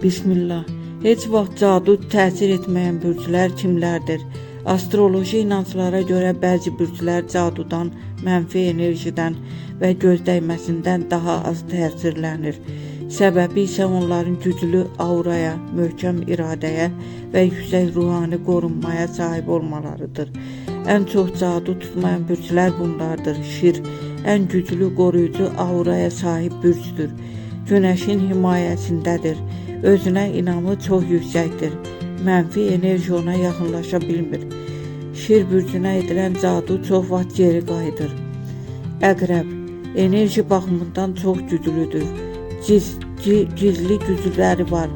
Bismillah. Heç vaxt cadu təsir etməyən bürclər kimlərdir? Astroloji inanclara görə bəzi bürclər cadudan, mənfi enerjidən və göz dəyməsindən daha az təsirlənir. Səbəbi isə onların güclü auraya, möhkəm iradəyə və yüksək ruhani qorunmaya sahib olmalarıdır. Ən çox cadu tutmayan bürclər bunlardır. Şir ən güclü qoruyucu auraya sahib bürcdür. Günəşin himayəsindədir. Özünə inamı çox yüksəkdir. Mənfi enerji ona yaxınlaşa bilmir. Şir bürcünə edilən cadu çox vaxt geri qayıdır. Əqrəb enerji baxımından çox güclüdür. Gizli gücləri var.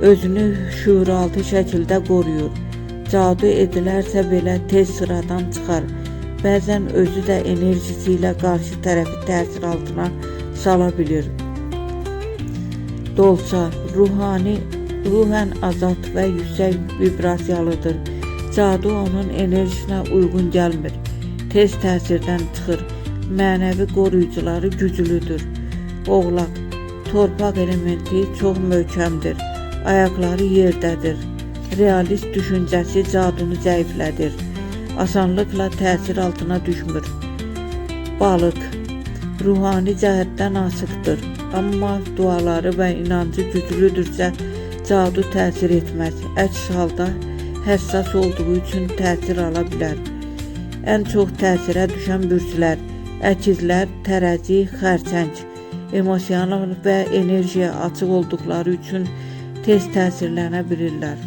Özünü şuuraltı şəkildə qoruyur. Cadu edilərsə belə tez sıradan çıxar. Bəzən özü də enerjisi ilə qarşı tərəfi təsir altına sala bilir. Dolça ruhən azad və yüksək vibrasiyalıdır. Cadu onun enerjisinə uyğun gəlmir. Tez təsirdən çıxır. Mənəvi qoruyucuları güclüdür. Oğlaq torpaq elementi çox möhkəmdir. Ayaqları yerdədir. Realist düşüncəsi cadunu zəiflədir. Asanlıqla təsir altına düşmür. Balıq ruhani cəhətdən asıqdır. Amma duaları və inancı güclüdürsə cadu təsir etməz. Əks halda həssas olduğu üçün təsir ala bilər. Ən çox təsirə düşən bürclər əkizlər, tərəzi, xərçəng emosional və enerjiyə açıq olduqları üçün tez təsirlənə bilirlər.